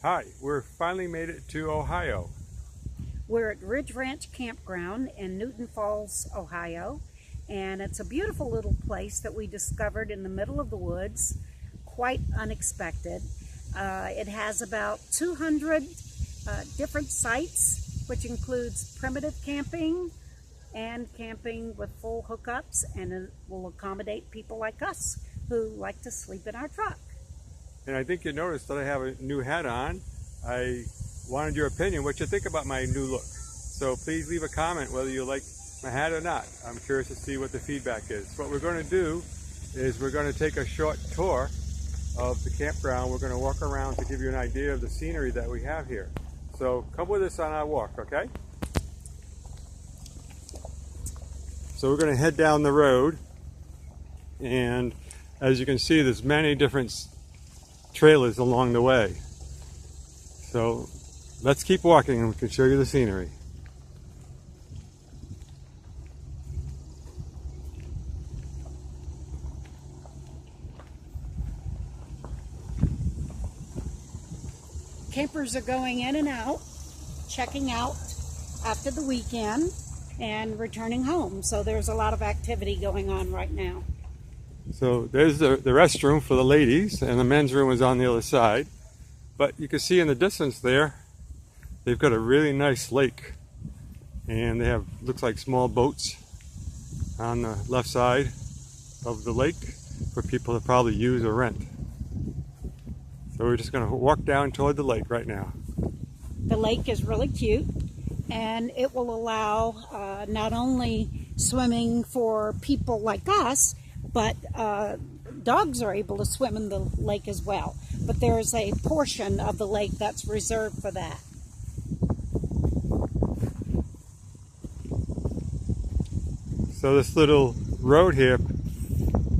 Hi, we're finally made it to Ohio. We're at Ridge Ranch Campground in Newton Falls, Ohio, and it's a beautiful little place that we discovered in the middle of the woods, quite unexpected. It has about 200 different sites, which includes primitive camping and camping with full hookups, and it will accommodate people like us who like to sleep in our truck. And I think you noticed that I have a new hat on. I wanted your opinion, what you think about my new look. So please leave a comment whether you like my hat or not. I'm curious to see what the feedback is. What we're going to do is we're going to take a short tour of the campground. We're going to walk around to give you an idea of the scenery that we have here. So come with us on our walk, okay? So we're going to head down the road, and as you can see, there's many different trailers along the way. So let's keep walking and we can show you the scenery. Campers are going in and out, checking out after the weekend and returning home. So there's a lot of activity going on right now. So there's the restroom for the ladies, and the men's room is on the other side. But you can see in the distance there, they've got a really nice lake. And they have, looks like small boats on the left side of the lake for people to probably use or rent. So we're just going to walk down toward the lake right now. The lake is really cute, and it will allow not only swimming for people like us, but dogs are able to swim in the lake as well. But there's a portion of the lake that's reserved for that. So this little road here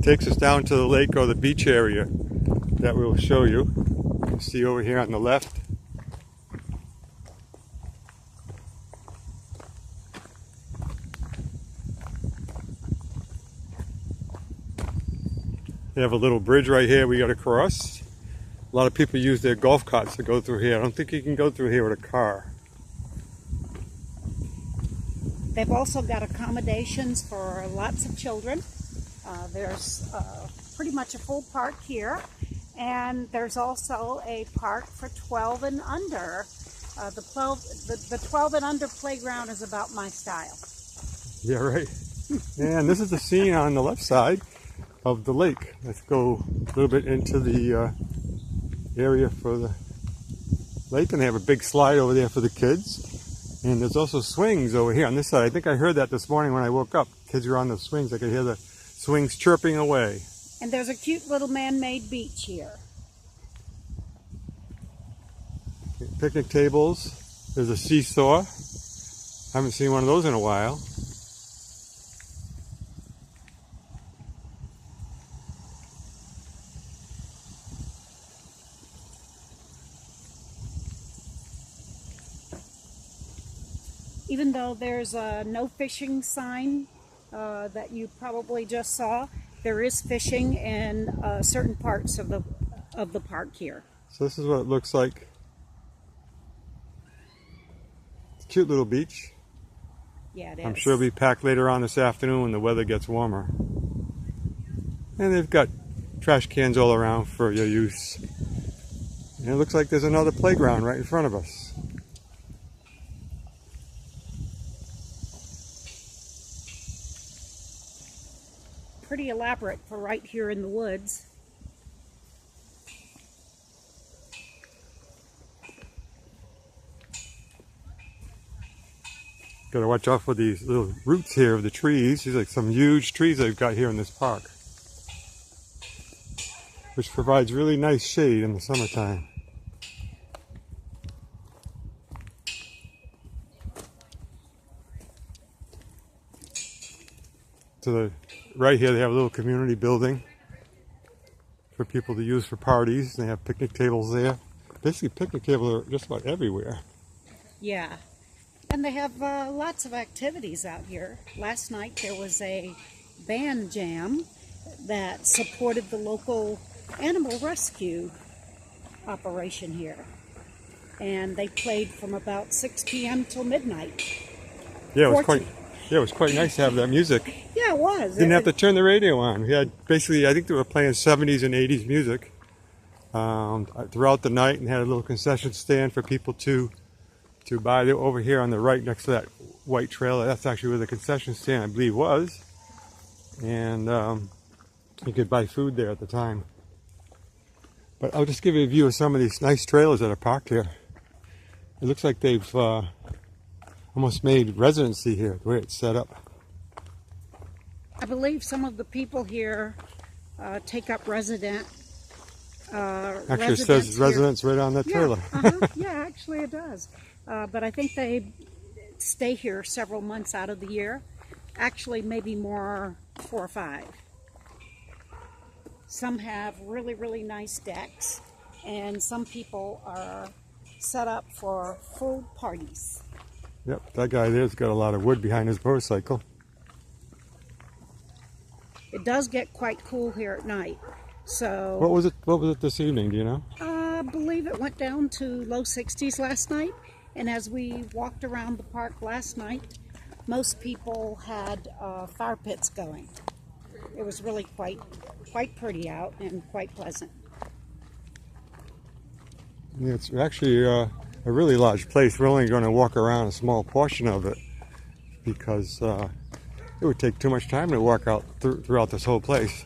takes us down to the lake or the beach area that we'll show you. You see over here on the left. They have a little bridge right here we got to cross. A lot of people use their golf carts to go through here. I don't think you can go through here with a car. They've also got accommodations for lots of children. There's pretty much a full park here, and there's also a park for 12 and under. The 12 and under playground is about my style. Yeah, right. And this is the scene on the left side of the lake. Let's go a little bit into the area for the lake, and they have a big slide over there for the kids. And there's also swings over here on this side. I think I heard that this morning when I woke up. Kids were on the swings. I could hear the swings chirping away. And there's a cute little man-made beach here. Picnic tables. There's a seesaw. Haven't seen one of those in a while. Even though there's a no fishing sign that you probably just saw, there is fishing in certain parts of the park here. So this is what it looks like. It's a cute little beach. Yeah, it is. I'm sure it'll be packed later on this afternoon when the weather gets warmer. And they've got trash cans all around for your use. And it looks like there's another playground right in front of us. Pretty elaborate for right here in the woods. Got to watch out for these little roots here of the trees. These are like some huge trees they've got here in this park, which provides really nice shade in the summertime. To the right here they have a little community building for people to use for parties. They have picnic tables there. Basically picnic tables are just about everywhere. Yeah. And they have lots of activities out here. Last night there was a band jam that supported the local animal rescue operation here. and they played from about 6 p.m. till midnight. Yeah, it was quite nice to have that music. Yeah, it was. Didn't have to turn the radio on. We had basically, I think they were playing 70s and 80s music throughout the night, and had a little concession stand for people to buy. They're over here on the right next to that white trailer. That's actually where the concession stand, I believe, was. And you could buy food there at the time. But I'll just give you a view of some of these nice trailers that are parked here. It looks like they've almost made residency here, the way it's set up. I believe some of the people here take up Actually, it says residents right on that trailer. Yeah, actually it does. But I think they stay here several months out of the year. Actually, maybe more, 4 or 5. Some have really, really nice decks, and some people are set up for full parties. Yep, that guy there's got a lot of wood behind his motorcycle. It does get quite cool here at night. So What was it this evening, do you know? I believe it went down to low 60s last night, and as we walked around the park last night, most people had fire pits going. It was really quite pretty out and quite pleasant. Yeah, it's actually a really large place. We're only going to walk around a small portion of it because it would take too much time to walk out throughout this whole place.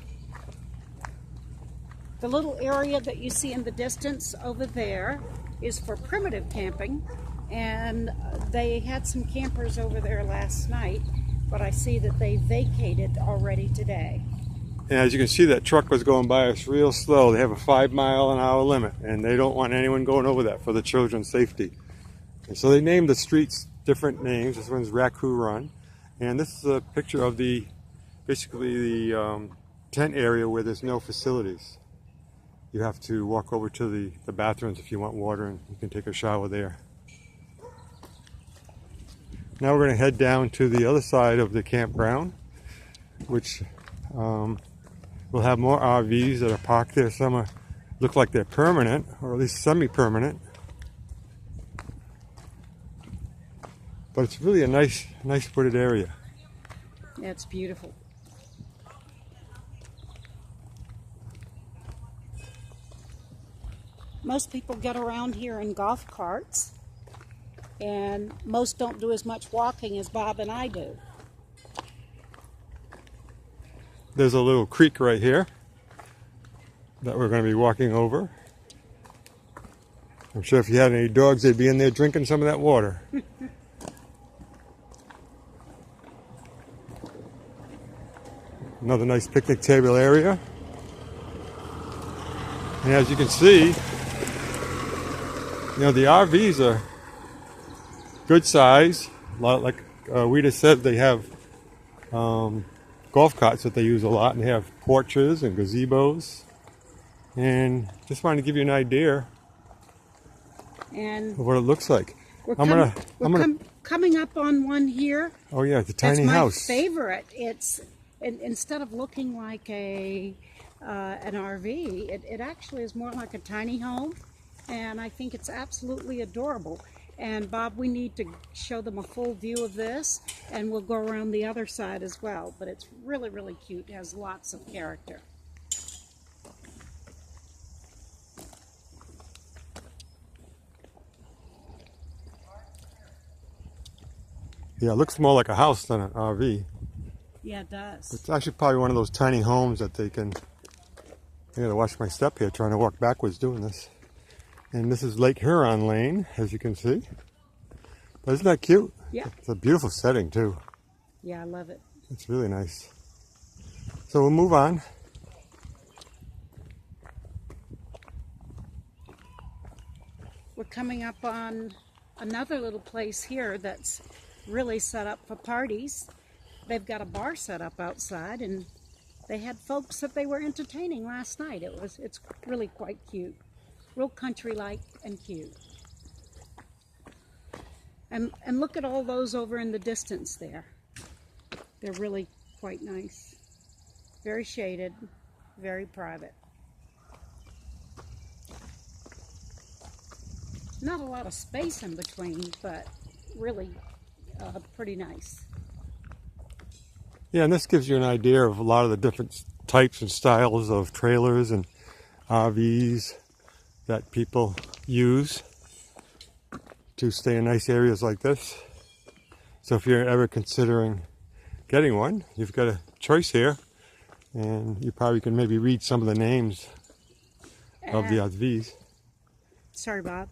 The little area that you see in the distance over there is for primitive camping, and they had some campers over there last night, but I see that they vacated already today. And as you can see, that truck was going by us real slow. They have a 5-mile-an-hour limit, and they don't want anyone going over that for the children's safety. And so they named the streets different names. This one's Raccoon Run, and this is a picture of basically the tent area where there's no facilities. You have to walk over to the bathrooms if you want water, and you can take a shower there. Now we're going to head down to the other side of the campground, which we'll have more RVs that are parked there. Some look like they're permanent, or at least semi-permanent. But it's really a nice wooded area. Yeah, it's beautiful. Most people get around here in golf carts, and most don't do as much walking as Bob and I do. There's a little creek right here that we're going to be walking over. I'm sure if you had any dogs, they'd be in there drinking some of that water. Another nice picnic table area. And as you can see, you know, the RVs are good size. A lot, like Rita said, they have golf carts that they use a lot, and they have porches and gazebos. And just wanted to give you an idea of what it looks like. We're coming up on one here. Oh yeah, it's a tiny house. That's my favorite. It's instead of looking like an RV, it actually is more like a tiny home, and I think it's absolutely adorable. And Bob, we need to show them a full view of this, and we'll go around the other side as well. But it's really, really cute. It has lots of character. Yeah, it looks more like a house than an RV. Yeah, it does. It's actually probably one of those tiny homes that they can... I gotta watch my step here, trying to walk backwards doing this. And this is Lake Huron Lane, as you can see. But isn't that cute? Yeah. It's a beautiful setting, too. Yeah, I love it. It's really nice. So we'll move on. We're coming up on another little place here that's really set up for parties. They've got a bar set up outside, and they had folks that they were entertaining last night. It's really quite cute. Real country-like and cute. And look at all those over in the distance there. They're really quite nice. Very shaded, very private. Not a lot of space in between, but really pretty nice. Yeah, and this gives you an idea of a lot of the different types and styles of trailers and RVs that people use to stay in nice areas like this. So if you're ever considering getting one, you've got a choice here, and you probably can maybe read some of the names of the RVs. Sorry, Bob.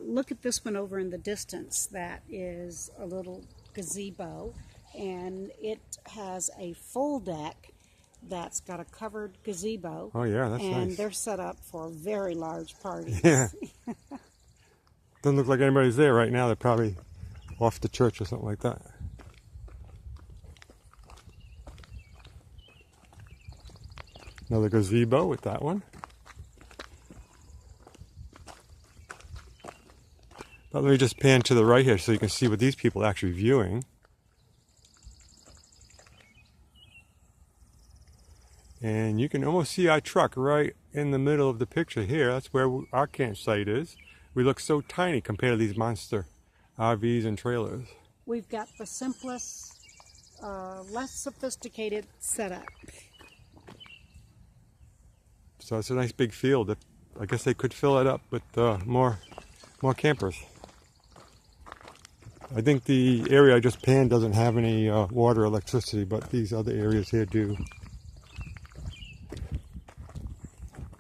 Look at this one over in the distance. That is a little gazebo, and it has a full deck that's got a covered gazebo. Oh yeah, that's nice. And they're set up for very large parties. Yeah. Doesn't look like anybody's there right now. They're probably off to church or something like that. Another gazebo with that one. But let me just pan to the right here so you can see what these people are actually viewing. And you can almost see our truck right in the middle of the picture here. That's where our campsite is. We look so tiny compared to these monster RVs and trailers. We've got the simplest, less sophisticated setup. So it's a nice big field. I guess they could fill it up with more campers. I think the area I just panned doesn't have any water or electricity, but these other areas here do.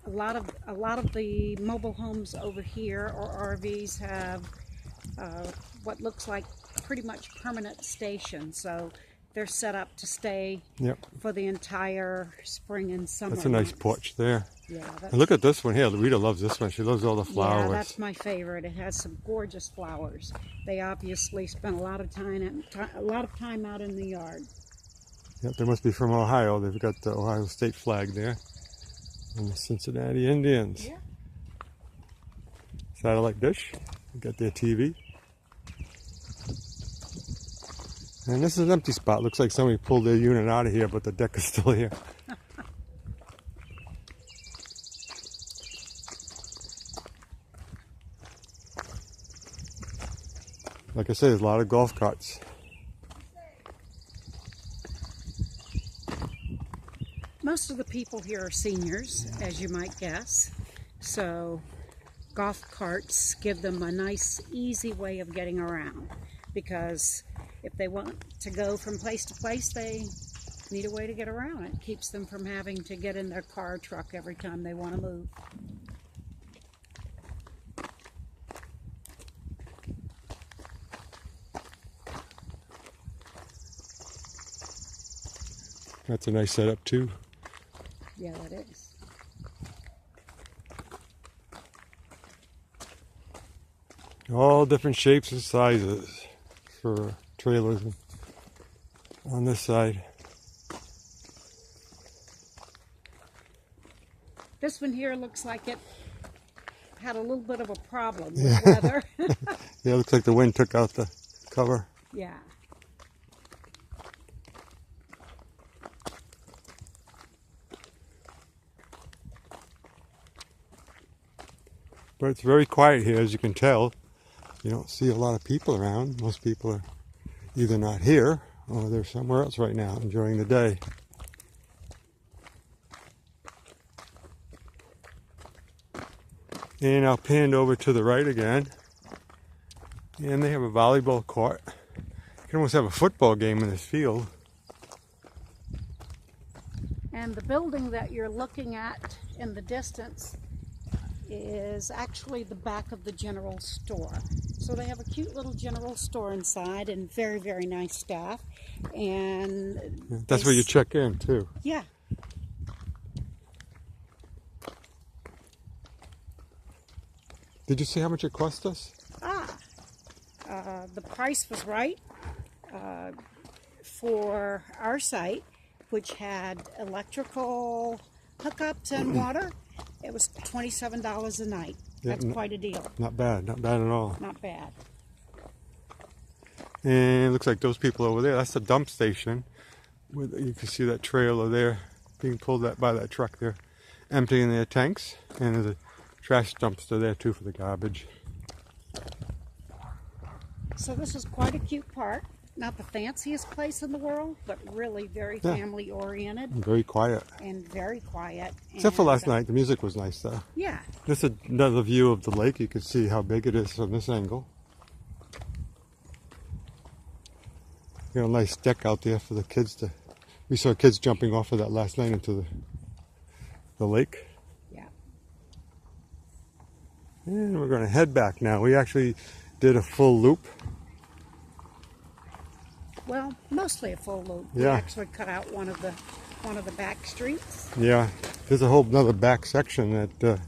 A lot of the mobile homes over here or RVs have what looks like pretty much permanent stations, so they're set up to stay for the entire spring and summer. That's a nice porch there. Yeah. And look at this one here. Rita loves this one. She loves all the flowers. Yeah, that's my favorite. It has some gorgeous flowers. They obviously spent a lot of time out in the yard. Yep, they must be from Ohio. They've got the Ohio State flag there. And the Cincinnati Indians. Yeah. Satellite dish. We got their TV. And this is an empty spot. Looks like somebody pulled their unit out of here, but the deck is still here. Like I said, there's a lot of golf carts. Most of the people here are seniors, as you might guess. So golf carts give them a nice, easy way of getting around. Because if they want to go from place to place, they need a way to get around. It keeps them from having to get in their car or truck every time they want to move. That's a nice setup too. Yeah, that is. All different shapes and sizes for trailers on this side. This one here looks like it had a little bit of a problem with weather. Yeah, it looks like the wind took out the cover. Yeah. But it's very quiet here, as you can tell. You don't see a lot of people around. Most people are either not here or they're somewhere else right now enjoying the day. And I'll pan over to the right again. And they have a volleyball court. You can almost have a football game in this field. And the building that you're looking at in the distance is actually the back of the general store. So they have a cute little general store inside and very, very nice staff. And that's where you check in too. Yeah. Did you see how much it cost us? The price was right for our site, which had electrical hookups and water. It was $27 a night. That's quite a deal. Not bad at all. Not bad. And it looks like those people over there, that's the dump station. You can see that trailer there being pulled by that truck there, emptying their tanks. And there's a trash dumpster there too for the garbage. So this is quite a cute park. Not the fanciest place in the world, but really very family oriented. Very quiet. And very quiet. Except for last night, the music was nice though. Yeah. This is another view of the lake. You can see how big it is from this angle. Got a nice deck out there for the kids to. We saw kids jumping off of that last night into the lake. Yeah. And we're going to head back now. We actually did a full loop. Well, mostly a full loop. Yeah. We actually cut out one of the back streets. Yeah, there's a whole another back section that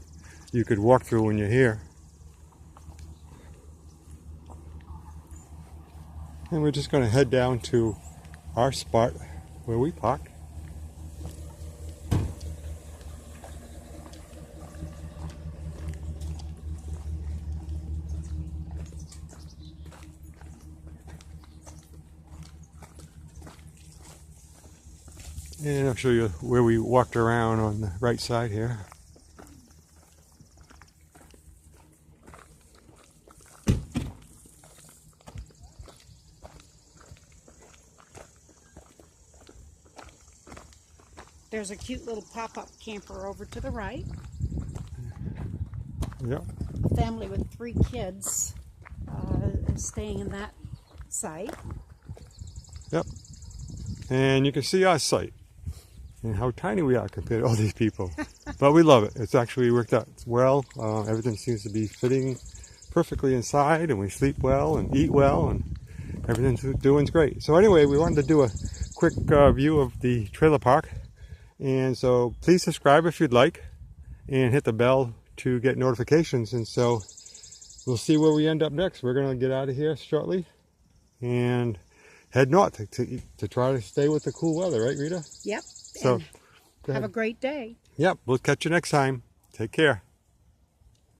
you could walk through when you're here. And we're just going to head down to our spot where we park. And I'll show you where we walked around on the right side here. There's a cute little pop-up camper over to the right. Yep. A family with 3 kids is staying in that site. Yep. And you can see our site and how tiny we are compared to all these people. But we love it. It's actually worked out well. Everything seems to be fitting perfectly inside, and we sleep well and eat well, and everything's doing great. So anyway, we wanted to do a quick view of the trailer park. And so please subscribe if you'd like, and hit the bell to get notifications. And so we'll see where we end up next. We're going to get out of here shortly and head north to try to stay with the cool weather, right, Rita? Yep. So have a great day. Yep, we'll catch you next time. Take care.